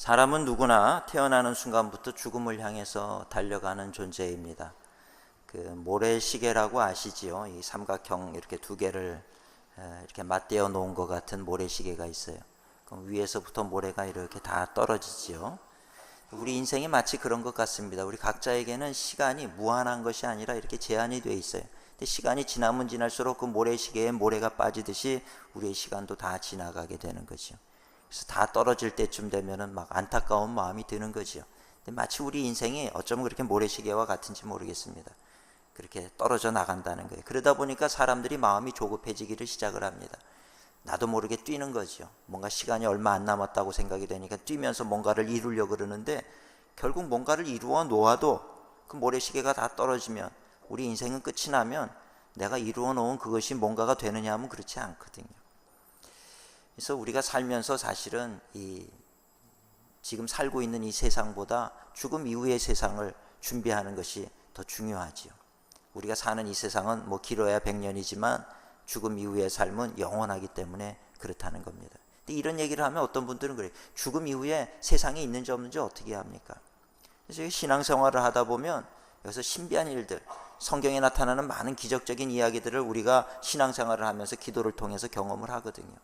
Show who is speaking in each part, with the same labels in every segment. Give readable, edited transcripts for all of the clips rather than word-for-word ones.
Speaker 1: 사람은 누구나 태어나는 순간부터 죽음을 향해서 달려가는 존재입니다. 그 모래시계라고 아시지요? 이 삼각형 이렇게 두 개를 이렇게 맞대어 놓은 것 같은 모래시계가 있어요. 그럼 위에서부터 모래가 이렇게 다 떨어지지요. 우리 인생이 마치 그런 것 같습니다. 우리 각자에게는 시간이 무한한 것이 아니라 이렇게 제한이 돼 있어요. 근데 시간이 지나면 지날수록 그 모래시계에 모래가 빠지듯이 우리의 시간도 다 지나가게 되는 거죠. 그래서 다 떨어질 때쯤 되면은 막 안타까운 마음이 드는 거죠. 근데 마치 우리 인생이 어쩌면 그렇게 모래시계와 같은지 모르겠습니다. 그렇게 떨어져 나간다는 거예요. 그러다 보니까 사람들이 마음이 조급해지기를 시작을 합니다. 나도 모르게 뛰는 거죠. 뭔가 시간이 얼마 안 남았다고 생각이 되니까 뛰면서 뭔가를 이루려고 그러는데 결국 뭔가를 이루어 놓아도 그 모래시계가 다 떨어지면 우리 인생은 끝이 나면 내가 이루어 놓은 그것이 뭔가가 되느냐 하면 그렇지 않거든요. 그래서 우리가 살면서 사실은 지금 살고 있는 이 세상보다 죽음 이후의 세상을 준비하는 것이 더 중요하지요. 우리가 사는 이 세상은 뭐 길어야 100년이지만 죽음 이후의 삶은 영원하기 때문에 그렇다는 겁니다. 근데 이런 얘기를 하면 어떤 분들은 그래요. 죽음 이후에 세상이 있는지 없는지 어떻게 합니까? 그래서 신앙생활을 하다 보면 여기서 신비한 일들, 성경에 나타나는 많은 기적적인 이야기들을 우리가 신앙생활을 하면서 기도를 통해서 경험을 하거든요.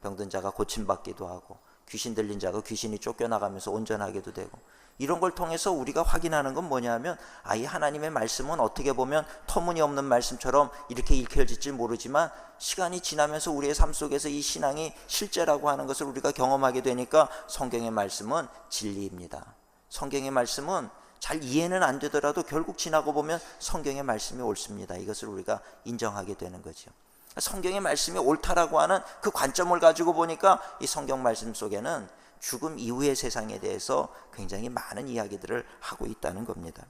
Speaker 1: 병든 자가 고침받기도 하고 귀신 들린 자가 귀신이 쫓겨나가면서 온전하게도 되고, 이런 걸 통해서 우리가 확인하는 건 뭐냐면 이 하나님의 말씀은 어떻게 보면 터무니없는 말씀처럼 이렇게 읽혀질지 모르지만 시간이 지나면서 우리의 삶 속에서 이 신앙이 실제라고 하는 것을 우리가 경험하게 되니까 성경의 말씀은 진리입니다. 성경의 말씀은 잘 이해는 안 되더라도 결국 지나고 보면 성경의 말씀이 옳습니다. 이것을 우리가 인정하게 되는 거죠. 성경의 말씀이 옳다라고 하는 그 관점을 가지고 보니까 이 성경 말씀 속에는 죽음 이후의 세상에 대해서 굉장히 많은 이야기들을 하고 있다는 겁니다.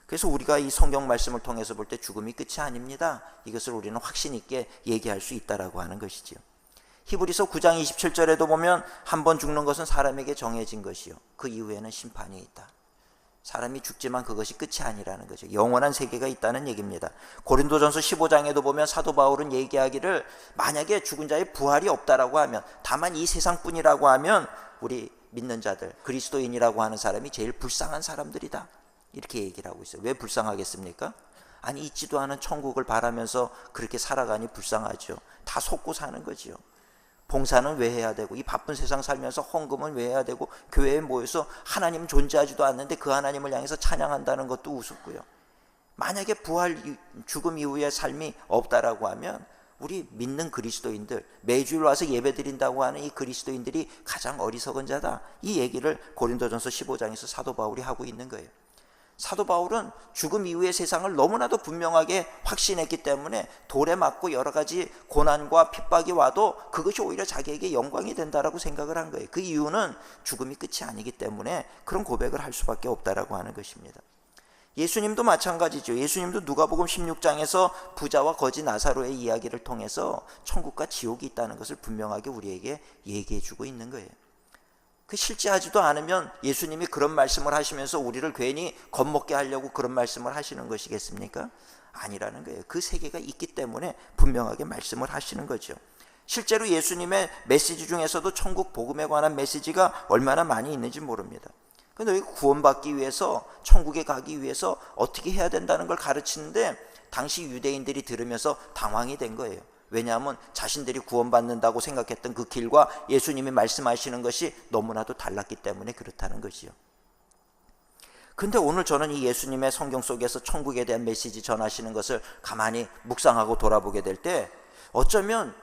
Speaker 1: 그래서 우리가 이 성경 말씀을 통해서 볼 때 죽음이 끝이 아닙니다. 이것을 우리는 확신 있게 얘기할 수 있다라고 하는 것이지요. 히브리서 9장 27절에도 보면 한 번 죽는 것은 사람에게 정해진 것이요 그 이후에는 심판이 있다. 사람이 죽지만 그것이 끝이 아니라는 거죠. 영원한 세계가 있다는 얘기입니다. 고린도전서 15장에도 보면 사도 바울은 얘기하기를 만약에 죽은 자의 부활이 없다라고 하면, 다만 이 세상뿐이라고 하면 우리 믿는 자들, 그리스도인이라고 하는 사람이 제일 불쌍한 사람들이다, 이렇게 얘기를 하고 있어요. 왜 불쌍하겠습니까? 아니, 있지도 않은 천국을 바라면서 그렇게 살아가니 불쌍하죠. 다 속고 사는 거지요. 봉사는 왜 해야 되고, 이 바쁜 세상 살면서 헌금은 왜 해야 되고, 교회에 모여서 하나님 존재하지도 않는데 그 하나님을 향해서 찬양한다는 것도 우습고요. 만약에 부활, 죽음 이후의 삶이 없다라고 하면 우리 믿는 그리스도인들, 매주일 와서 예배 드린다고 하는 이 그리스도인들이 가장 어리석은 자다, 이 얘기를 고린도전서 15장에서 사도 바울이 하고 있는 거예요. 사도 바울은 죽음 이후의 세상을 너무나도 분명하게 확신했기 때문에 돌에 맞고 여러 가지 고난과 핍박이 와도 그것이 오히려 자기에게 영광이 된다라고 생각을 한 거예요. 그 이유는 죽음이 끝이 아니기 때문에 그런 고백을 할 수밖에 없다라고 하는 것입니다. 예수님도 마찬가지죠. 예수님도 누가복음 16장에서 부자와 거지 나사로의 이야기를 통해서 천국과 지옥이 있다는 것을 분명하게 우리에게 얘기해 주고 있는 거예요. 그 실제하지도 않으면 예수님이 그런 말씀을 하시면서 우리를 괜히 겁먹게 하려고 그런 말씀을 하시는 것이겠습니까? 아니라는 거예요. 그 세계가 있기 때문에 분명하게 말씀을 하시는 거죠. 실제로 예수님의 메시지 중에서도 천국 복음에 관한 메시지가 얼마나 많이 있는지 모릅니다. 그런데 구원받기 위해서, 천국에 가기 위해서 어떻게 해야 된다는 걸 가르치는데 당시 유대인들이 들으면서 당황이 된 거예요. 왜냐하면 자신들이 구원받는다고 생각했던 그 길과 예수님이 말씀하시는 것이 너무나도 달랐기 때문에 그렇다는 것이요. 근데 오늘 저는 이 예수님의 성경 속에서 천국에 대한 메시지 전하시는 것을 가만히 묵상하고 돌아보게 될 때 어쩌면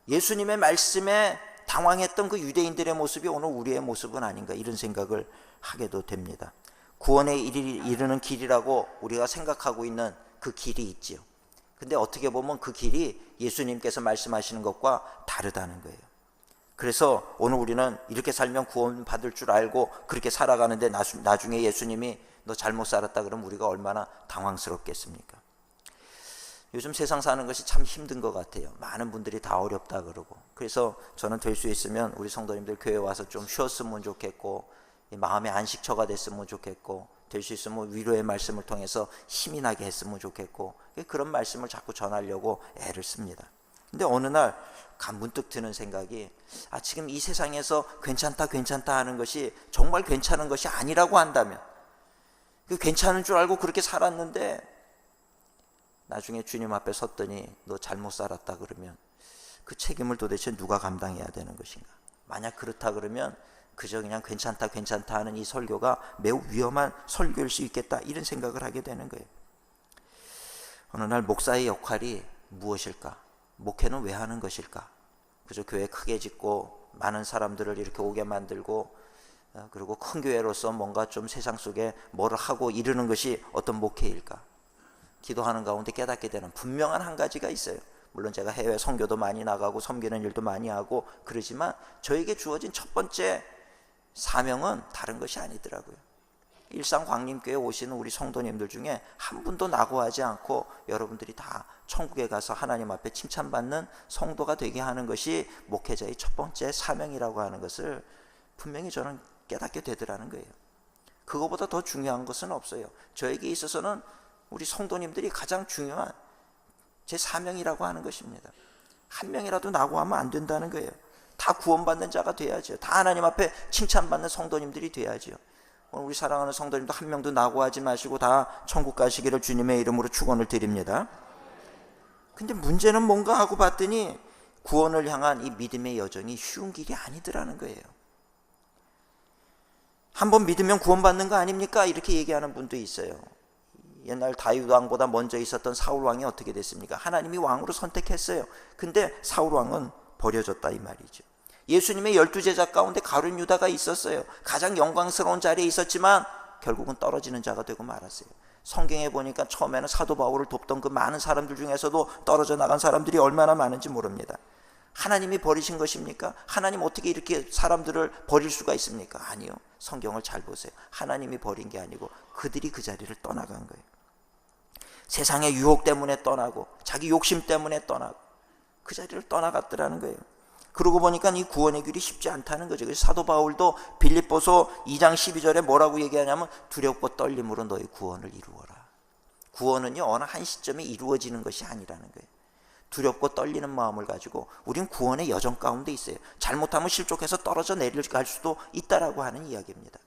Speaker 1: 예수님의 말씀에 당황했던 그 유대인들의 모습이 오늘 우리의 모습은 아닌가, 이런 생각을 하게도 됩니다. 구원에 이르는 길이라고 우리가 생각하고 있는 그 길이 있지요. 근데 어떻게 보면 그 길이 예수님께서 말씀하시는 것과 다르다는 거예요. 그래서 오늘 우리는 이렇게 살면 구원 받을 줄 알고 그렇게 살아가는데 나중에 예수님이 너 잘못 살았다 그러면 우리가 얼마나 당황스럽겠습니까? 요즘 세상 사는 것이 참 힘든 것 같아요. 많은 분들이 다 어렵다 그러고. 그래서 저는 될 수 있으면 우리 성도님들 교회 와서 좀 쉬었으면 좋겠고, 마음의 안식처가 됐으면 좋겠고, 될 수 있으면 위로의 말씀을 통해서 힘이 나게 했으면 좋겠고, 그런 말씀을 자꾸 전하려고 애를 씁니다. 근데 어느 날 문득 드는 생각이, 지금 이 세상에서 괜찮다 하는 것이 정말 괜찮은 것이 아니라고 한다면, 그 괜찮은 줄 알고 그렇게 살았는데 나중에 주님 앞에 섰더니 너 잘못 살았다 그러면 그 책임을 도대체 누가 감당해야 되는 것인가? 만약 그렇다 그러면 그저 그냥 괜찮다 하는 이 설교가 매우 위험한 설교일 수 있겠다, 이런 생각을 하게 되는 거예요. 어느 날 목사의 역할이 무엇일까? 목회는 왜 하는 것일까? 그저 교회 크게 짓고 많은 사람들을 이렇게 오게 만들고, 그리고 큰 교회로서 뭔가 좀 세상 속에 뭐를 하고 이르는 것이 어떤 목회일까? 기도하는 가운데 깨닫게 되는 분명한 한 가지가 있어요. 물론 제가 해외 선교도 많이 나가고 섬기는 일도 많이 하고 그러지만 저에게 주어진 첫 번째 사명은 다른 것이 아니더라고요. 일상 광림교회 오시는 우리 성도님들 중에 한 분도 낙오하지 않고 여러분들이 다 천국에 가서 하나님 앞에 칭찬받는 성도가 되게 하는 것이 목회자의 첫 번째 사명이라고 하는 것을 분명히 저는 깨닫게 되더라는 거예요. 그거보다 더 중요한 것은 없어요. 저에게 있어서는 우리 성도님들이 가장 중요한 제 사명이라고 하는 것입니다. 한 명이라도 낙오하면 안 된다는 거예요. 다 구원받는 자가 돼야죠. 다 하나님 앞에 칭찬받는 성도님들이 돼야죠. 오늘 우리 사랑하는 성도님도 한 명도 낙오하지 마시고 다 천국 가시기를 주님의 이름으로 축원을 드립니다. 근데 문제는 뭔가 하고 봤더니 구원을 향한 이 믿음의 여정이 쉬운 길이 아니더라는 거예요. 한번 믿으면 구원받는 거 아닙니까? 이렇게 얘기하는 분도 있어요. 옛날 다윗 왕보다 먼저 있었던 사울 왕이 어떻게 됐습니까? 하나님이 왕으로 선택했어요. 근데 사울 왕은 버려졌다 이 말이죠. 예수님의 12제자 가운데 가룟 유다가 있었어요. 가장 영광스러운 자리에 있었지만 결국은 떨어지는 자가 되고 말았어요. 성경에 보니까 처음에는 사도 바울을 돕던 그 많은 사람들 중에서도 떨어져 나간 사람들이 얼마나 많은지 모릅니다. 하나님이 버리신 것입니까? 하나님 어떻게 이렇게 사람들을 버릴 수가 있습니까? 아니요. 성경을 잘 보세요. 하나님이 버린 게 아니고 그들이 그 자리를 떠나간 거예요. 세상의 유혹 때문에 떠나고 자기 욕심 때문에 떠나고 그 자리를 떠나갔더라는 거예요. 그러고 보니까 이 구원의 길이 쉽지 않다는 거죠. 그래서 사도 바울도 빌립보서 2장 12절에 뭐라고 얘기하냐면 두렵고 떨림으로 너희 구원을 이루어라. 구원은요 어느 한 시점에 이루어지는 것이 아니라는 거예요. 두렵고 떨리는 마음을 가지고 우린 구원의 여정 가운데 있어요. 잘못하면 실족해서 떨어져 내려갈 수도 있다라고 하는 이야기입니다.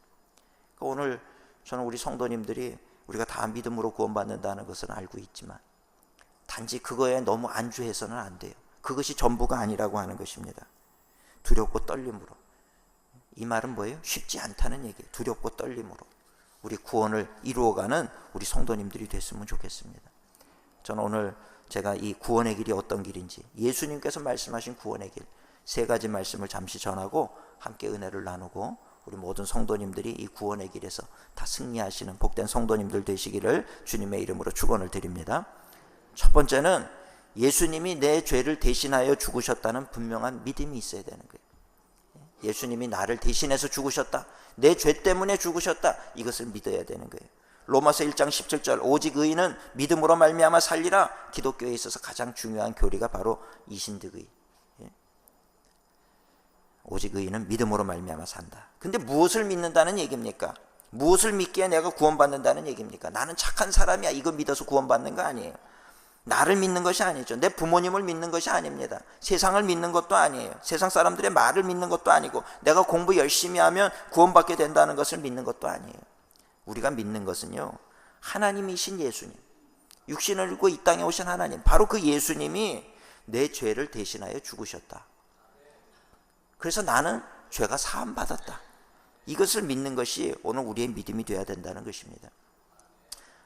Speaker 1: 오늘 저는 우리 성도님들이 우리가 다 믿음으로 구원받는다는 것은 알고 있지만 단지 그거에 너무 안주해서는 안 돼요. 그것이 전부가 아니라고 하는 것입니다. 두렵고 떨림으로. 이 말은 뭐예요? 쉽지 않다는 얘기예요. 두렵고 떨림으로 우리 구원을 이루어가는 우리 성도님들이 됐으면 좋겠습니다. 저는 오늘 제가 이 구원의 길이 어떤 길인지, 예수님께서 말씀하신 구원의 길 세 가지 말씀을 잠시 전하고 함께 은혜를 나누고 우리 모든 성도님들이 이 구원의 길에서 다 승리하시는 복된 성도님들 되시기를 주님의 이름으로 축원을 드립니다. 첫 번째는 예수님이 내 죄를 대신하여 죽으셨다는 분명한 믿음이 있어야 되는 거예요. 예수님이 나를 대신해서 죽으셨다, 내 죄 때문에 죽으셨다, 이것을 믿어야 되는 거예요. 로마서 1장 17절 오직 의인은 믿음으로 말미암아 살리라. 기독교에 있어서 가장 중요한 교리가 바로 이신득의. 오직 의인은 믿음으로 말미암아 산다. 근데 무엇을 믿는다는 얘기입니까? 무엇을 믿기에 내가 구원받는다는 얘기입니까? 나는 착한 사람이야, 이거 믿어서 구원받는 거 아니에요. 나를 믿는 것이 아니죠. 내 부모님을 믿는 것이 아닙니다. 세상을 믿는 것도 아니에요. 세상 사람들의 말을 믿는 것도 아니고 내가 공부 열심히 하면 구원받게 된다는 것을 믿는 것도 아니에요. 우리가 믿는 것은요 하나님이신 예수님, 육신을 입고 이 땅에 오신 하나님, 바로 그 예수님이 내 죄를 대신하여 죽으셨다. 그래서 나는 죄가 사함받았다. 이것을 믿는 것이 오늘 우리의 믿음이 되어야 된다는 것입니다.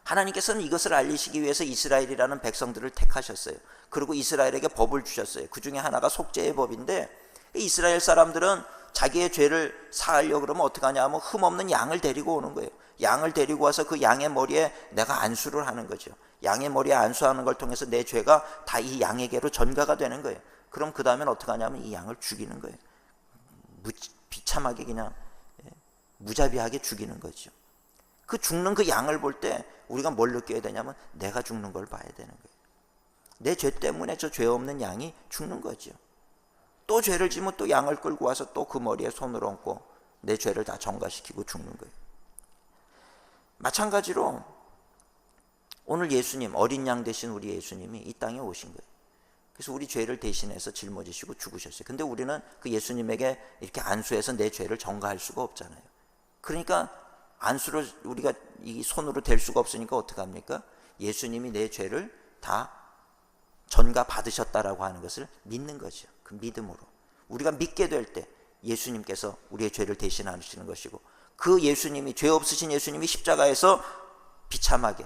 Speaker 1: 하나님께서는 이것을 알리시기 위해서 이스라엘이라는 백성들을 택하셨어요. 그리고 이스라엘에게 법을 주셨어요. 그 중에 하나가 속죄의 법인데, 이스라엘 사람들은 자기의 죄를 사하려고 그러면 어떻게 하냐 하면 흠없는 양을 데리고 오는 거예요. 양을 데리고 와서 그 양의 머리에 내가 안수를 하는 거죠. 양의 머리에 안수하는 걸 통해서 내 죄가 다 이 양에게로 전가가 되는 거예요. 그럼 그 다음엔 어떻게 하냐면 이 양을 죽이는 거예요. 비참하게 그냥 무자비하게 죽이는 거죠. 그 죽는 그 양을 볼 때 우리가 뭘 느껴야 되냐면 내가 죽는 걸 봐야 되는 거예요. 내 죄 때문에 저 죄 없는 양이 죽는 거죠. 또 죄를 지면 또 양을 끌고 와서 또 그 머리에 손을 얹고 내 죄를 다 전가시키고 죽는 거예요. 마찬가지로 오늘 예수님, 어린 양 되신 우리 예수님이 이 땅에 오신 거예요. 그래서 우리 죄를 대신해서 짊어지시고 죽으셨어요. 근데 우리는 그 예수님에게 이렇게 안수해서 내 죄를 전가할 수가 없잖아요. 그러니까 안수를 우리가 이 손으로 댈 수가 없으니까 어떡합니까? 예수님이 내 죄를 다 전가 받으셨다라고 하는 것을 믿는 거죠. 그 믿음으로 우리가 믿게 될 때 예수님께서 우리의 죄를 대신하시는 것이고, 그 예수님이, 죄 없으신 예수님이 십자가에서 비참하게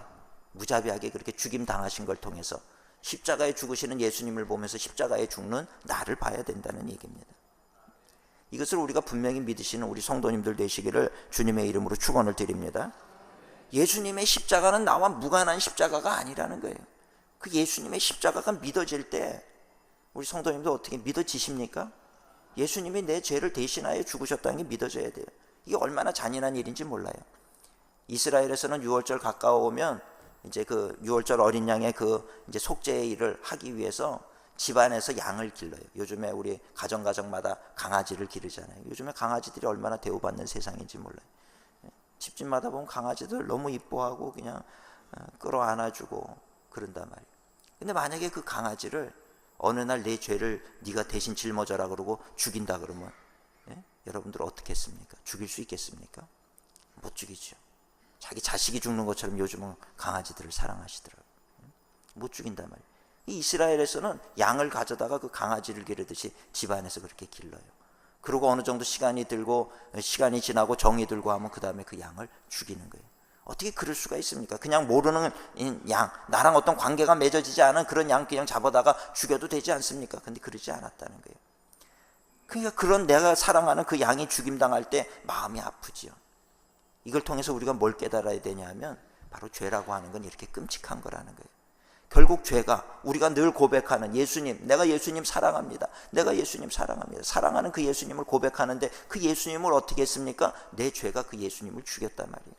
Speaker 1: 무자비하게 그렇게 죽임 당하신 걸 통해서 십자가에 죽으시는 예수님을 보면서 십자가에 죽는 나를 봐야 된다는 얘기입니다. 이것을 우리가 분명히 믿으시는 우리 성도님들 되시기를 주님의 이름으로 축원을 드립니다. 예수님의 십자가는 나와 무관한 십자가가 아니라는 거예요. 그 예수님의 십자가가 믿어질 때 우리 성도님들 어떻게 믿어지십니까? 예수님이 내 죄를 대신하여 죽으셨다는 게 믿어져야 돼요. 이게 얼마나 잔인한 일인지 몰라요. 이스라엘에서는 유월절 가까워오면 이제 그 유월절 어린 양의 그 이제 속죄의 일을 하기 위해서 집안에서 양을 길러요. 요즘에 우리 가정마다 강아지를 기르잖아요. 요즘에 강아지들이 얼마나 대우받는 세상인지 몰라요. 집집마다 보면 강아지들 너무 이뻐하고 그냥 끌어안아주고 그런단 말이에요. 근데 만약에 그 강아지를 어느 날 내 죄를 네가 대신 짊어져라 그러고 죽인다 그러면 여러분들 어떻게 했습니까? 죽일 수 있겠습니까? 못 죽이죠. 자기 자식이 죽는 것처럼 요즘은 강아지들을 사랑하시더라고요. 못 죽인단 말이에요. 이 이스라엘에서는 양을 가져다가 그 강아지를 기르듯이 집안에서 그렇게 길러요. 그리고 어느 정도 시간이 지나고 정이 들고 하면 그 다음에 그 양을 죽이는 거예요. 어떻게 그럴 수가 있습니까? 그냥 모르는 양, 나랑 어떤 관계가 맺어지지 않은 그런 양 그냥 잡아다가 죽여도 되지 않습니까? 근데 그러지 않았다는 거예요. 그러니까 그런 내가 사랑하는 그 양이 죽임당할 때 마음이 아프지요. 이걸 통해서 우리가 뭘 깨달아야 되냐 하면 바로 죄라고 하는 건 이렇게 끔찍한 거라는 거예요. 결국 죄가 우리가 늘 고백하는 예수님, 내가 예수님 사랑합니다. 내가 예수님 사랑합니다. 사랑하는 그 예수님을 고백하는데 그 예수님을 어떻게 했습니까? 내 죄가 그 예수님을 죽였단 말이에요.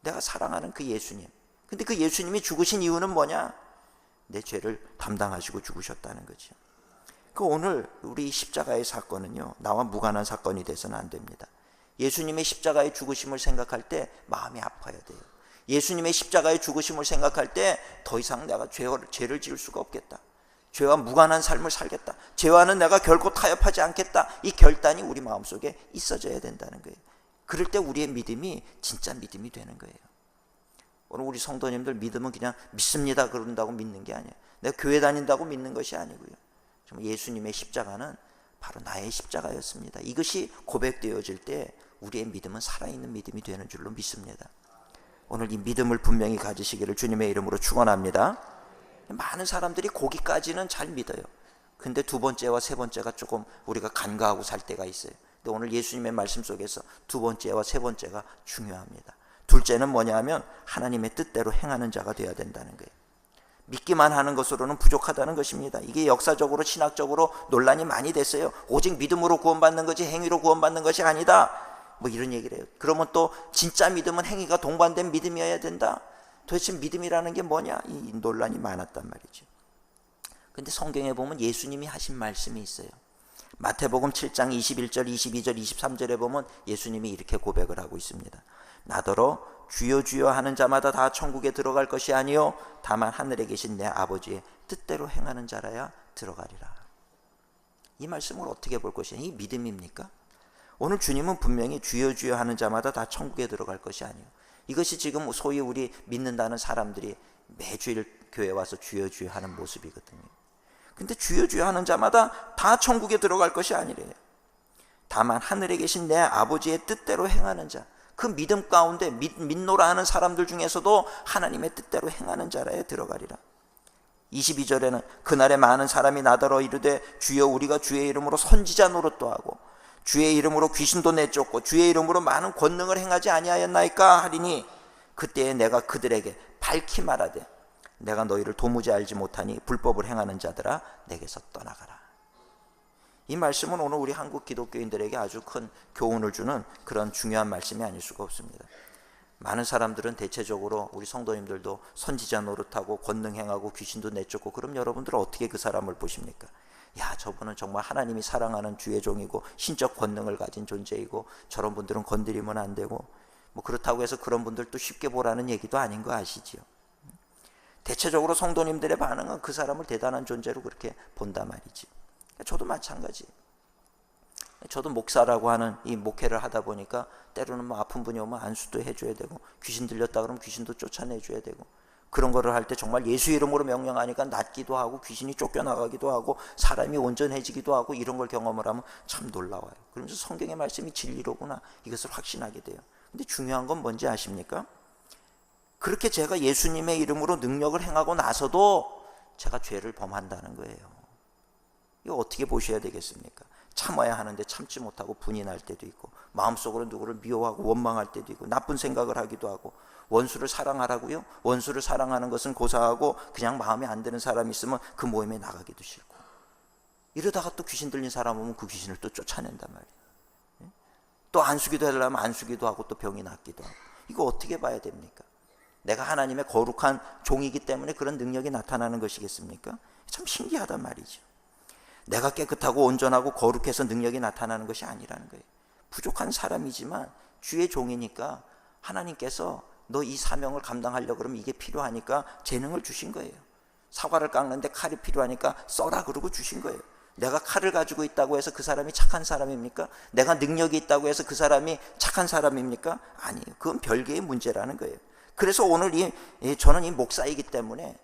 Speaker 1: 내가 사랑하는 그 예수님. 근데 그 예수님이 죽으신 이유는 뭐냐? 내 죄를 담당하시고 죽으셨다는 거죠. 그 오늘 우리 십자가의 사건은요, 나와 무관한 사건이 돼서는 안 됩니다. 예수님의 십자가의 죽으심을 생각할 때 마음이 아파야 돼요. 예수님의 십자가의 죽으심을 생각할 때 더 이상 내가 죄를 지을 수가 없겠다. 죄와 무관한 삶을 살겠다. 죄와는 내가 결코 타협하지 않겠다. 이 결단이 우리 마음속에 있어져야 된다는 거예요. 그럴 때 우리의 믿음이 진짜 믿음이 되는 거예요. 오늘 우리 성도님들 믿음은 그냥 믿습니다 그런다고 믿는 게 아니에요. 내가 교회 다닌다고 믿는 것이 아니고요. 정말 예수님의 십자가는 바로 나의 십자가였습니다. 이것이 고백되어질 때 우리의 믿음은 살아있는 믿음이 되는 줄로 믿습니다. 오늘 이 믿음을 분명히 가지시기를 주님의 이름으로 축원합니다. 많은 사람들이 거기까지는 잘 믿어요. 근데 두 번째와 세 번째가 조금 우리가 간과하고 살 때가 있어요. 근데 오늘 예수님의 말씀 속에서 두 번째와 세 번째가 중요합니다. 둘째는 뭐냐 하면 하나님의 뜻대로 행하는 자가 되어야 된다는 거예요. 믿기만 하는 것으로는 부족하다는 것입니다. 이게 역사적으로 신학적으로 논란이 많이 됐어요. 오직 믿음으로 구원받는 것이 행위로 구원받는 것이 아니다, 뭐 이런 얘기를 해요. 그러면 또 진짜 믿음은 행위가 동반된 믿음이어야 된다. 도대체 믿음이라는 게 뭐냐, 이 논란이 많았단 말이죠. 근데 성경에 보면 예수님이 하신 말씀이 있어요. 마태복음 7장 21절 22절 23절에 보면 예수님이 이렇게 고백을 하고 있습니다. 나더러 주여 주여 하는 자마다 다 천국에 들어갈 것이 아니요 다만 하늘에 계신 내 아버지의 뜻대로 행하는 자라야 들어가리라. 이 말씀을 어떻게 볼 것이냐, 이 믿음입니까? 오늘 주님은 분명히 주여 주여 하는 자마다 다 천국에 들어갈 것이 아니에요. 이것이 지금 소위 우리 믿는다는 사람들이 매주일 교회 와서 주여 주여 하는 모습이거든요. 근데 주여 주여 하는 자마다 다 천국에 들어갈 것이 아니래요. 다만 하늘에 계신 내 아버지의 뜻대로 행하는 자, 그 믿음 가운데 믿노라 하는 사람들 중에서도 하나님의 뜻대로 행하는 자라에 들어가리라. 22절에는 그날에 많은 사람이 나더러 이르되 주여 우리가 주의 이름으로 선지자 노릇도 하고 주의 이름으로 귀신도 내쫓고 주의 이름으로 많은 권능을 행하지 아니하였나이까 하리니 그때에 내가 그들에게 밝히 말하되 내가 너희를 도무지 알지 못하니 불법을 행하는 자들아 내게서 떠나가라. 이 말씀은 오늘 우리 한국 기독교인들에게 아주 큰 교훈을 주는 그런 중요한 말씀이 아닐 수가 없습니다. 많은 사람들은 대체적으로 우리 성도님들도 선지자 노릇하고 권능 행하고 귀신도 내쫓고, 그럼 여러분들은 어떻게 그 사람을 보십니까? 야, 저분은 정말 하나님이 사랑하는 주의 종이고 신적 권능을 가진 존재이고 저런 분들은 건드리면 안 되고, 뭐 그렇다고 해서 그런 분들 또 쉽게 보라는 얘기도 아닌 거 아시지요? 대체적으로 성도님들의 반응은 그 사람을 대단한 존재로 그렇게 본단 말이지. 저도 마찬가지. 저도 목사라고 하는 이 목회를 하다 보니까 때로는 뭐 아픈 분이 오면 안수도 해줘야 되고, 귀신 들렸다 그러면 귀신도 쫓아내줘야 되고, 그런 거를 할 때 정말 예수 이름으로 명령하니까 낫기도 하고 귀신이 쫓겨나가기도 하고 사람이 온전해지기도 하고, 이런 걸 경험을 하면 참 놀라워요. 그러면서 성경의 말씀이 진리로구나, 이것을 확신하게 돼요. 근데 중요한 건 뭔지 아십니까? 그렇게 제가 예수님의 이름으로 능력을 행하고 나서도 제가 죄를 범한다는 거예요. 이거 어떻게 보셔야 되겠습니까? 참아야 하는데 참지 못하고 분이 날 때도 있고, 마음속으로 누구를 미워하고 원망할 때도 있고, 나쁜 생각을 하기도 하고. 원수를 사랑하라고요? 원수를 사랑하는 것은 고사하고, 그냥 마음에 안 드는 사람이 있으면 그 모임에 나가기도 싫고, 이러다가 또 귀신 들린 사람 오면 그 귀신을 또 쫓아낸단 말이에요. 또 안수기도 하려면 안수기도 하고 또 병이 낫기도 하고. 이거 어떻게 봐야 됩니까? 내가 하나님의 거룩한 종이기 때문에 그런 능력이 나타나는 것이겠습니까? 참 신기하단 말이죠. 내가 깨끗하고 온전하고 거룩해서 능력이 나타나는 것이 아니라는 거예요. 부족한 사람이지만 주의 종이니까 하나님께서 너 이 사명을 감당하려고 그러면 이게 필요하니까 재능을 주신 거예요. 사과를 깎는데 칼이 필요하니까 써라 그러고 주신 거예요. 내가 칼을 가지고 있다고 해서 그 사람이 착한 사람입니까? 내가 능력이 있다고 해서 그 사람이 착한 사람입니까? 아니에요. 그건 별개의 문제라는 거예요. 그래서 오늘 저는 이 목사이기 때문에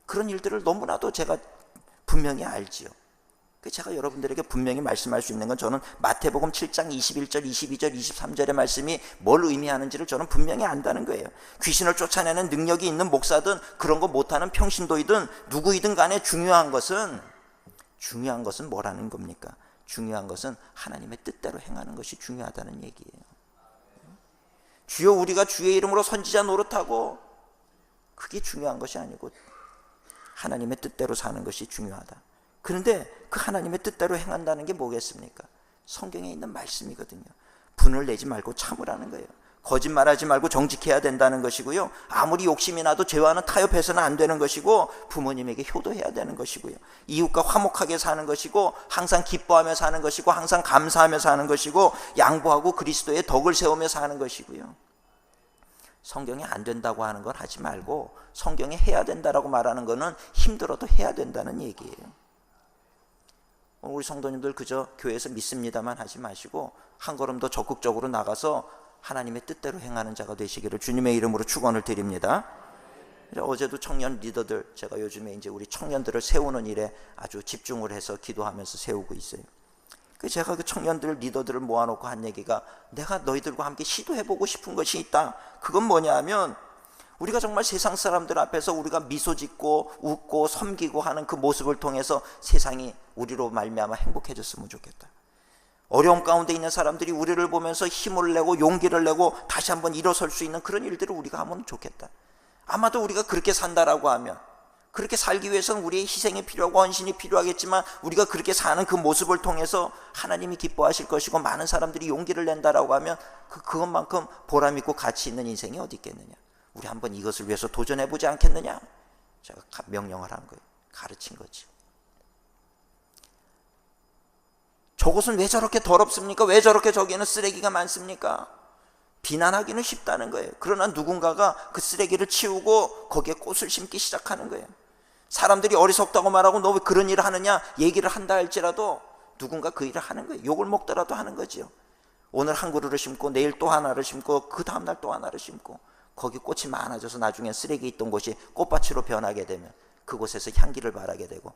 Speaker 1: 그런 일들을 너무나도 제가 분명히 알지요. 제가 여러분들에게 분명히 말씀할 수 있는 건, 저는 마태복음 7장 21절, 22절, 23절의 말씀이 뭘 의미하는지를 저는 분명히 안다는 거예요. 귀신을 쫓아내는 능력이 있는 목사든 그런 거 못하는 평신도이든 누구이든 간에 중요한 것은 뭐라는 겁니까? 중요한 것은 하나님의 뜻대로 행하는 것이 중요하다는 얘기예요. 주여 우리가 주의 이름으로 선지자 노릇하고, 그게 중요한 것이 아니고 하나님의 뜻대로 사는 것이 중요하다. 그런데 그 하나님의 뜻대로 행한다는 게 뭐겠습니까? 성경에 있는 말씀이거든요. 분을 내지 말고 참으라는 거예요. 거짓말하지 말고 정직해야 된다는 것이고요. 아무리 욕심이 나도 죄와는 타협해서는 안 되는 것이고, 부모님에게 효도해야 되는 것이고요. 이웃과 화목하게 사는 것이고, 항상 기뻐하며 사는 것이고, 항상 감사하며 사는 것이고, 양보하고 그리스도의 덕을 세우며 사는 것이고요. 성경에 안 된다고 하는 걸 하지 말고, 성경에 해야 된다라고 말하는 거는 힘들어도 해야 된다는 얘기예요. 우리 성도님들 그저 교회에서 믿습니다만 하지 마시고 한 걸음 더 적극적으로 나가서 하나님의 뜻대로 행하는 자가 되시기를 주님의 이름으로 축원을 드립니다. 어제도 청년 리더들, 제가 요즘에 이제 우리 청년들을 세우는 일에 아주 집중을 해서 기도하면서 세우고 있어요. 제가 그 청년들 리더들을 모아놓고 한 얘기가, 내가 너희들과 함께 시도해보고 싶은 것이 있다. 그건 뭐냐 하면, 우리가 정말 세상 사람들 앞에서 우리가 미소 짓고 웃고 섬기고 하는 그 모습을 통해서 세상이 우리로 말미암아 행복해졌으면 좋겠다. 어려움 가운데 있는 사람들이 우리를 보면서 힘을 내고 용기를 내고 다시 한번 일어설 수 있는 그런 일들을 우리가 하면 좋겠다. 아마도 우리가 그렇게 산다라고 하면, 그렇게 살기 위해서는 우리의 희생이 필요하고 헌신이 필요하겠지만, 우리가 그렇게 사는 그 모습을 통해서 하나님이 기뻐하실 것이고 많은 사람들이 용기를 낸다라고 하면 그것만큼 보람 있고 가치 있는 인생이 어디 있겠느냐. 우리 한번 이것을 위해서 도전해보지 않겠느냐. 제가 명령을 한 거예요. 가르친 거지. 저곳은 왜 저렇게 더럽습니까? 왜 저렇게 저기에는 쓰레기가 많습니까? 비난하기는 쉽다는 거예요. 그러나 누군가가 그 쓰레기를 치우고 거기에 꽃을 심기 시작하는 거예요. 사람들이 어리석다고 말하고 너 왜 그런 일을 하느냐 얘기를 한다 할지라도 누군가 그 일을 하는 거예요. 욕을 먹더라도 하는 거죠. 오늘 한 그루를 심고 내일 또 하나를 심고 그 다음날 또 하나를 심고, 거기 꽃이 많아져서 나중에 쓰레기 있던 곳이 꽃밭으로 변하게 되면 그곳에서 향기를 발하게 되고,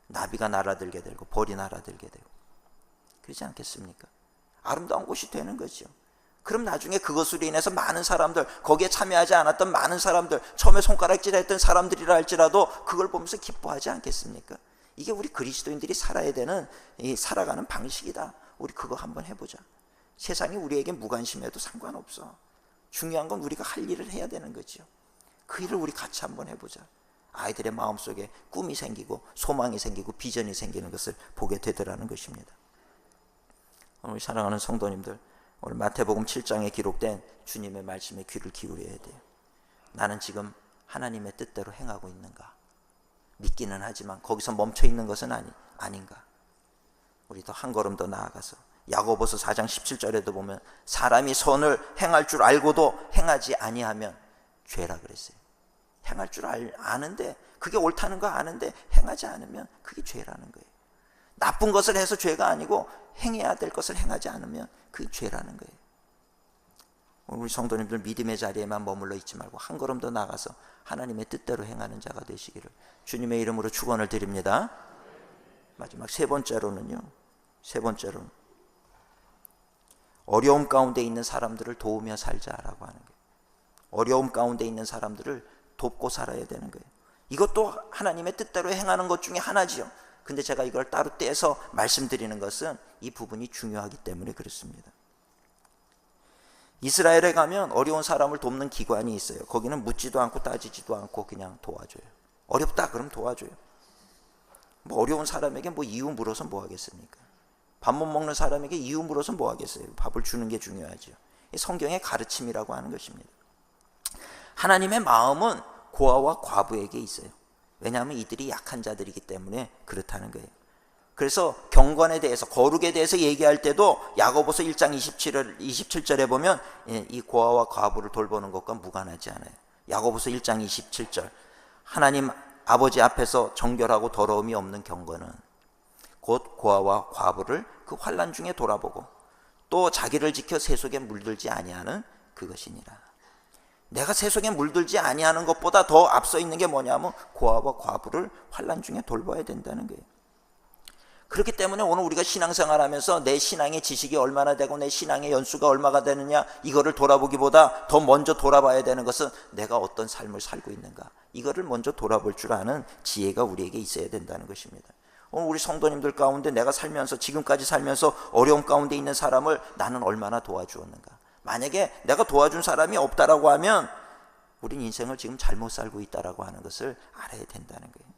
Speaker 1: 나비가 날아들게 되고 벌이 날아들게 되고, 그렇지 않겠습니까? 아름다운 곳이 되는 거죠. 그럼 나중에 그것으로 인해서 많은 사람들, 거기에 참여하지 않았던 많은 사람들, 처음에 손가락질했던 사람들이라 할지라도 그걸 보면서 기뻐하지 않겠습니까? 이게 우리 그리스도인들이 살아야 되는 이 살아가는 방식이다. 우리 그거 한번 해보자. 세상이 우리에게 무관심해도 상관없어. 중요한 건 우리가 할 일을 해야 되는 거죠. 그 일을 우리 같이 한번 해보자. 아이들의 마음속에 꿈이 생기고 소망이 생기고 비전이 생기는 것을 보게 되더라는 것입니다. 오늘 사랑하는 성도님들, 오늘 마태복음 7장에 기록된 주님의 말씀에 귀를 기울여야 돼요. 나는 지금 하나님의 뜻대로 행하고 있는가? 믿기는 하지만 거기서 멈춰 있는 것은 아닌가? 우리 더 한 걸음 더 나아가서 야고보서 4장 17절에도 보면, 사람이 선을 행할 줄 알고도 행하지 아니하면 죄라 그랬어요. 행할 줄 아는데, 그게 옳다는 거 아는데 행하지 않으면 그게 죄라는 거예요. 나쁜 것을 해서 죄가 아니고 행해야 될 것을 행하지 않으면 그게 죄라는 거예요. 우리 성도님들 믿음의 자리에만 머물러 있지 말고 한 걸음 더 나가서 하나님의 뜻대로 행하는 자가 되시기를 주님의 이름으로 축원을 드립니다. 마지막 세 번째로는 어려움 가운데 있는 사람들을 도우며 살자라고 하는 거예요. 어려움 가운데 있는 사람들을 돕고 살아야 되는 거예요. 이것도 하나님의 뜻대로 행하는 것 중에 하나지요. 근데 제가 이걸 따로 떼서 말씀드리는 것은 이 부분이 중요하기 때문에 그렇습니다. 이스라엘에 가면 어려운 사람을 돕는 기관이 있어요. 거기는 묻지도 않고 따지지도 않고 그냥 도와줘요. 어렵다 그럼 도와줘요. 뭐 어려운 사람에게 뭐 이유 물어서 뭐 하겠습니까? 밥 못 먹는 사람에게 이유 물어서 뭐 하겠어요? 밥을 주는 게 중요하죠. 이 성경의 가르침이라고 하는 것입니다. 하나님의 마음은 고아와 과부에게 있어요. 왜냐하면 이들이 약한 자들이기 때문에 그렇다는 거예요. 그래서 경건에 대해서, 거룩에 대해서 얘기할 때도 야고보서 1장 27절에 보면 이 고아와 과부를 돌보는 것과 무관하지 않아요. 야고보서 1장 27절, 하나님 아버지 앞에서 정결하고 더러움이 없는 경건은 곧 고아와 과부를 그 환난 중에 돌아보고 또 자기를 지켜 세속에 물들지 아니하는 그것이니라. 내가 세속에 물들지 아니하는 것보다 더 앞서 있는 게 뭐냐면 고아와 과부를 환난 중에 돌봐야 된다는 거예요. 그렇기 때문에 오늘 우리가 신앙생활하면서 내 신앙의 지식이 얼마나 되고 내 신앙의 연수가 얼마가 되느냐, 이거를 돌아보기보다 더 먼저 돌아봐야 되는 것은 내가 어떤 삶을 살고 있는가, 이거를 먼저 돌아볼 줄 아는 지혜가 우리에게 있어야 된다는 것입니다. 오늘 우리 성도님들 가운데 내가 살면서, 지금까지 살면서 어려움 가운데 있는 사람을 나는 얼마나 도와주었는가. 만약에 내가 도와준 사람이 없다라고 하면 우린 인생을 지금 잘못 살고 있다라고 하는 것을 알아야 된다는 거예요.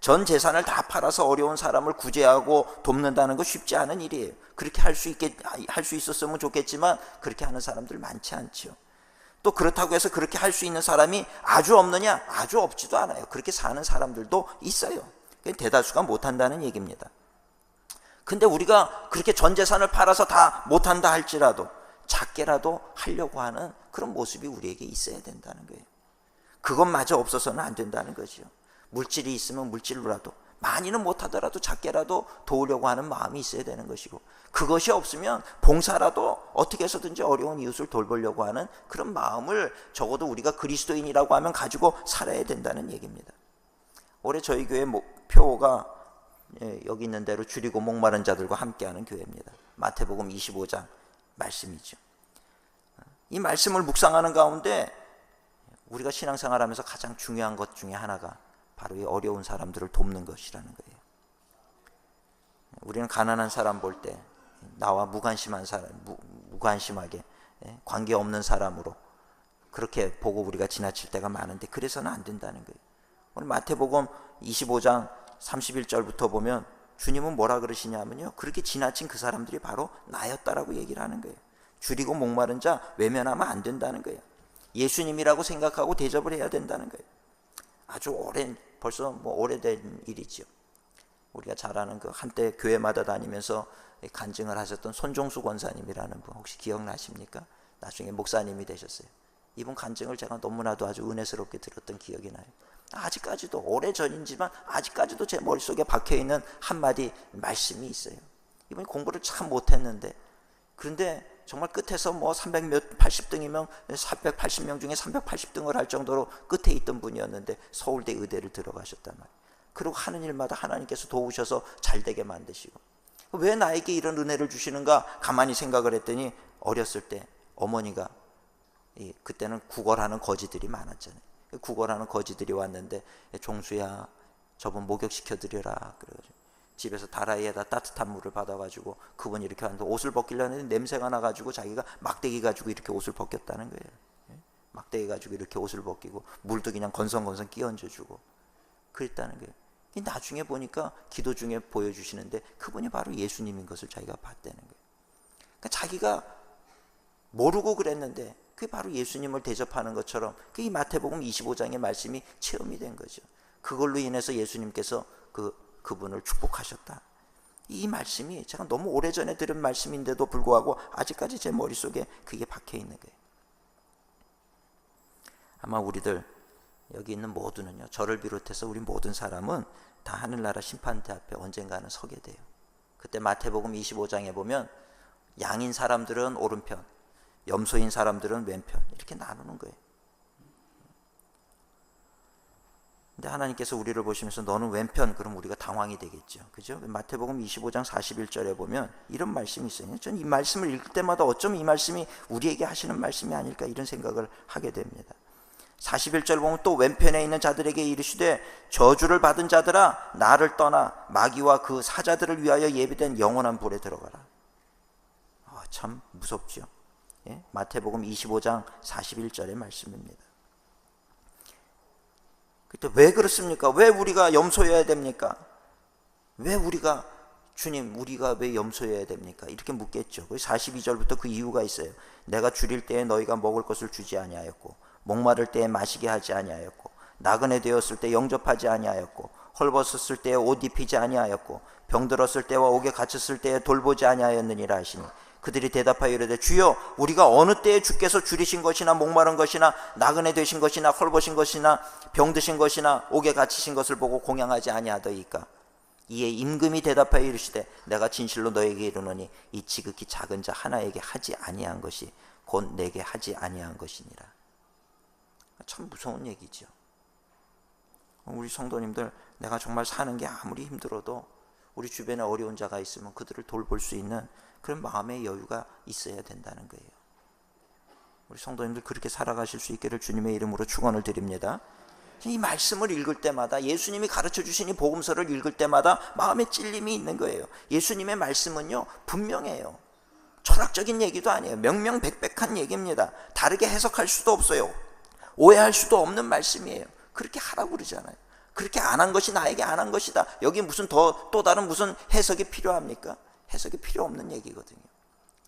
Speaker 1: 전 재산을 다 팔아서 어려운 사람을 구제하고 돕는다는 거 쉽지 않은 일이에요. 그렇게 할 수 있었으면 좋겠지만 그렇게 하는 사람들 많지 않죠. 또 그렇다고 해서 그렇게 할 수 있는 사람이 아주 없느냐? 아주 없지도 않아요. 그렇게 사는 사람들도 있어요. 대다수가 못한다는 얘기입니다. 근데 우리가 그렇게 전 재산을 팔아서 다 못한다 할지라도 작게라도 하려고 하는 그런 모습이 우리에게 있어야 된다는 거예요. 그것마저 없어서는 안 된다는 거죠. 물질이 있으면 물질로라도, 많이는 못하더라도 작게라도 도우려고 하는 마음이 있어야 되는 것이고, 그것이 없으면 봉사라도 어떻게 해서든지 어려운 이웃을 돌보려고 하는 그런 마음을 적어도 우리가 그리스도인이라고 하면 가지고 살아야 된다는 얘기입니다. 올해 저희 교회 목표가 여기 있는 대로 줄이고 목마른 자들과 함께하는 교회입니다. 마태복음 25장 말씀이죠. 이 말씀을 묵상하는 가운데 우리가 신앙생활하면서 가장 중요한 것 중에 하나가 바로 이 어려운 사람들을 돕는 것이라는 거예요. 우리는 가난한 사람 볼 때 나와 무관심한 사람, 무관심하게 관계없는 사람으로 그렇게 보고 우리가 지나칠 때가 많은데 그래서는 안 된다는 거예요. 오늘 마태복음 25장 31절부터 보면 주님은 뭐라 그러시냐면요, 그렇게 지나친 그 사람들이 바로 나였다라고 얘기를 하는 거예요. 줄이고 목마른 자 외면하면 안 된다는 거예요. 예수님이라고 생각하고 대접을 해야 된다는 거예요. 아주 벌써 오래된 일이죠. 우리가 잘 아는 그 한때 교회마다 다니면서 간증을 하셨던 손종수 권사님이라는 분 혹시 기억나십니까? 나중에 목사님이 되셨어요. 이분 간증을 제가 너무나도 아주 은혜스럽게 들었던 기억이 나요. 아직까지도, 오래전이지만 아직까지도 제 머릿속에 박혀있는 한마디 말씀이 있어요. 이분이 공부를 참 못했는데, 그런데 정말 끝에서 380등이면 480명 중에 380등을 할 정도로 끝에 있던 분이었는데 서울대 의대를 들어가셨단 말이에요. 그리고 하는 일마다 하나님께서 도우셔서 잘 되게 만드시고, 왜 나에게 이런 은혜를 주시는가 가만히 생각을 했더니 어렸을 때 어머니가, 그때는 구걸하는 거지들이 많았잖아요. 구걸하는 거지들이 왔는데 종수야 저분 목욕시켜드려라 그래가지고 집에서 다라이에다 따뜻한 물을 받아가지고 그분이 이렇게 하는데 옷을 벗기려는데 냄새가 나가지고 자기가 막대기 가지고 이렇게 옷을 벗겼다는 거예요. 막대기 가지고 이렇게 옷을 벗기고 물도 그냥 건성건성 끼얹어주고 그랬다는 거예요. 나중에 보니까 기도 중에 보여주시는데 그분이 바로 예수님인 것을 자기가 봤다는 거예요. 그러니까 자기가 모르고 그랬는데 그게 바로 예수님을 대접하는 것처럼 이 마태복음 25장의 말씀이 체험이 된 거죠. 그걸로 인해서 예수님께서 그분을 축복하셨다. 이 말씀이 제가 너무 오래전에 들은 말씀인데도 불구하고 아직까지 제 머릿속에 그게 박혀 있는 거예요. 아마 우리들 여기 있는 모두는요, 저를 비롯해서 우리 모든 사람은 다 하늘나라 심판대 앞에 언젠가는 서게 돼요. 그때 마태복음 25장에 보면 양인 사람들은 오른편, 염소인 사람들은 왼편, 이렇게 나누는 거예요. 근데 하나님께서 우리를 보시면서 너는 왼편, 그럼 우리가 당황이 되겠죠. 그죠? 마태복음 25장 41절에 보면 이런 말씀이 있어요. 저는 이 말씀을 읽을 때마다 어쩜 이 말씀이 우리에게 하시는 말씀이 아닐까, 이런 생각을 하게 됩니다. 41절 보면 또 왼편에 있는 자들에게 이르시되 저주를 받은 자들아 나를 떠나 마귀와 그 사자들을 위하여 예비된 영원한 불에 들어가라. 참 무섭죠. 예? 마태복음 25장 41절의 말씀입니다. 그때 왜 그렇습니까? 왜 우리가 염소여야 됩니까? 왜 우리가, 주님 우리가 왜 염소여야 됩니까? 이렇게 묻겠죠. 42절부터 그 이유가 있어요. 내가 줄일 때에 너희가 먹을 것을 주지 아니하였고 목마를 때에 마시게 하지 아니하였고 나그네 되었을 때 영접하지 아니하였고 헐벗었을 때에 옷 입히지 아니하였고 병들었을 때와 옥에 갇혔을 때에 돌보지 아니하였느니라 하시니 그들이 대답하여 이르되 주여 우리가 어느 때에 주께서 줄이신 것이나 목마른 것이나 나그네 되신 것이나 헐벗은 것이나 병드신 것이나 옥에 갇히신 것을 보고 공양하지 아니하더이까. 이에 임금이 대답하여 이르시되 내가 진실로 너에게 이르노니 이 지극히 작은 자 하나에게 하지 아니한 것이 곧 내게 하지 아니한 것이니라. 참 무서운 얘기죠. 우리 성도님들, 내가 정말 사는 게 아무리 힘들어도 우리 주변에 어려운 자가 있으면 그들을 돌볼 수 있는 그런 마음의 여유가 있어야 된다는 거예요. 우리 성도님들 그렇게 살아가실 수 있기를 주님의 이름으로 축원을 드립니다. 이 말씀을 읽을 때마다, 예수님이 가르쳐 주신 이 복음서를 읽을 때마다 마음에 찔림이 있는 거예요. 예수님의 말씀은요 분명해요. 철학적인 얘기도 아니에요. 명명백백한 얘기입니다. 다르게 해석할 수도 없어요. 오해할 수도 없는 말씀이에요. 그렇게 하라고 그러잖아요. 그렇게 안 한 것이 나에게 안 한 것이다. 여기 무슨 또 다른 무슨 해석이 필요합니까? 해석이 필요 없는 얘기거든요.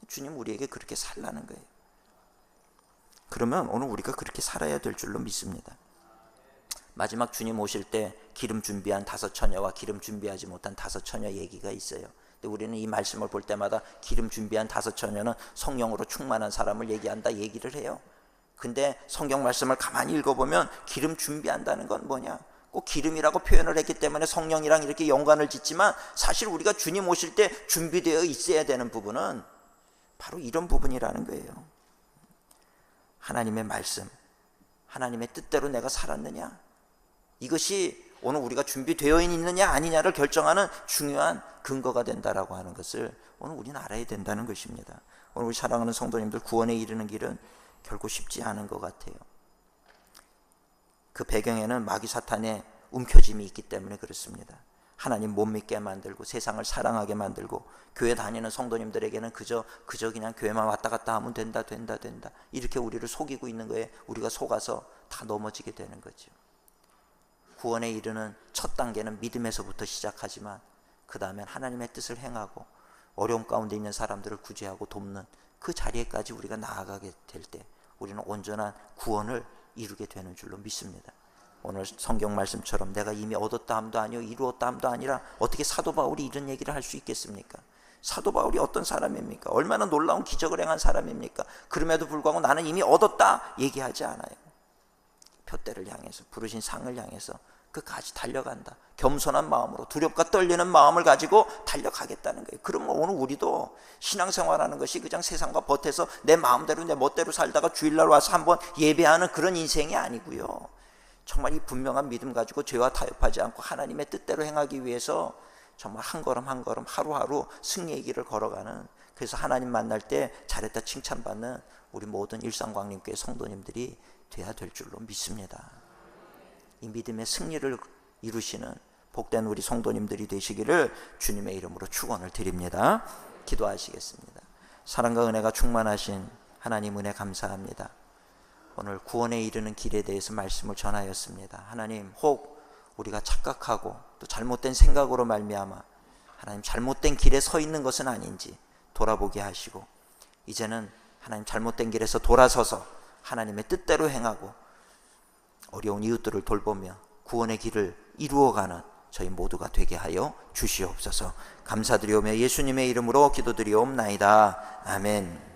Speaker 1: 주님 우리에게 그렇게 살라는 거예요. 그러면 오늘 우리가 그렇게 살아야 될 줄로 믿습니다. 마지막 주님 오실 때 기름 준비한 5 처녀와 기름 준비하지 못한 5 처녀 얘기가 있어요. 근데 우리는 이 말씀을 볼 때마다 기름 준비한 5 처녀는 성령으로 충만한 사람을 얘기한다 얘기를 해요. 근데 성경 말씀을 가만히 읽어보면 기름 준비한다는 건 뭐냐? 꼭 기름이라고 표현을 했기 때문에 성령이랑 이렇게 연관을 짓지만 사실 우리가 주님 오실 때 준비되어 있어야 되는 부분은 바로 이런 부분이라는 거예요. 하나님의 말씀, 하나님의 뜻대로 내가 살았느냐? 이것이 오늘 우리가 준비되어 있느냐 아니냐를 결정하는 중요한 근거가 된다라고 하는 것을 오늘 우리는 알아야 된다는 것입니다. 오늘 우리 사랑하는 성도님들, 구원에 이르는 길은 결코 쉽지 않은 것 같아요. 그 배경에는 마귀 사탄의 움켜짐이 있기 때문에 그렇습니다. 하나님 못 믿게 만들고 세상을 사랑하게 만들고 교회 다니는 성도님들에게는 그저 그냥 교회만 왔다 갔다 하면 된다 이렇게 우리를 속이고 있는 거에 우리가 속아서 다 넘어지게 되는 거죠. 구원에 이르는 첫 단계는 믿음에서부터 시작하지만 그 다음엔 하나님의 뜻을 행하고 어려움 가운데 있는 사람들을 구제하고 돕는 그 자리에까지 우리가 나아가게 될 때 우리는 온전한 구원을 이루게 되는 줄로 믿습니다. 오늘 성경 말씀처럼 내가 이미 얻었다 함도 아니요 이루었다 함도 아니라 어떻게 사도 바울이 이런 얘기를 할 수 있겠습니까? 사도 바울이 어떤 사람입니까? 얼마나 놀라운 기적을 행한 사람입니까? 그럼에도 불구하고 나는 이미 얻었다 얘기하지 않아요. 표대를 향해서, 부르신 상을 향해서 끝까지 달려간다. 겸손한 마음으로, 두렵고 떨리는 마음을 가지고 달려가겠다는 거예요. 그러면 오늘 우리도 신앙생활하는 것이 그냥 세상과 버텨서 내 마음대로 내 멋대로 살다가 주일날 와서 한번 예배하는 그런 인생이 아니고요. 정말 이 분명한 믿음 가지고 죄와 타협하지 않고 하나님의 뜻대로 행하기 위해서 정말 한 걸음 한 걸음 하루하루 승리의 길을 걸어가는, 그래서 하나님 만날 때 잘했다 칭찬받는 우리 모든 일상광림교회 성도님들이 돼야 될 줄로 믿습니다. 이 믿음의 승리를 이루시는 복된 우리 성도님들이 되시기를 주님의 이름으로 축원을 드립니다. 기도하시겠습니다. 사랑과 은혜가 충만하신 하나님 은혜 감사합니다. 오늘 구원에 이르는 길에 대해서 말씀을 전하였습니다. 하나님, 혹 우리가 착각하고 또 잘못된 생각으로 말미암아 하나님 잘못된 길에 서 있는 것은 아닌지 돌아보게 하시고 이제는 하나님 잘못된 길에서 돌아서서 하나님의 뜻대로 행하고 어려운 이웃들을 돌보며 구원의 길을 이루어가는 저희 모두가 되게 하여 주시옵소서. 감사드리오며 예수님의 이름으로 기도드리옵나이다. 아멘.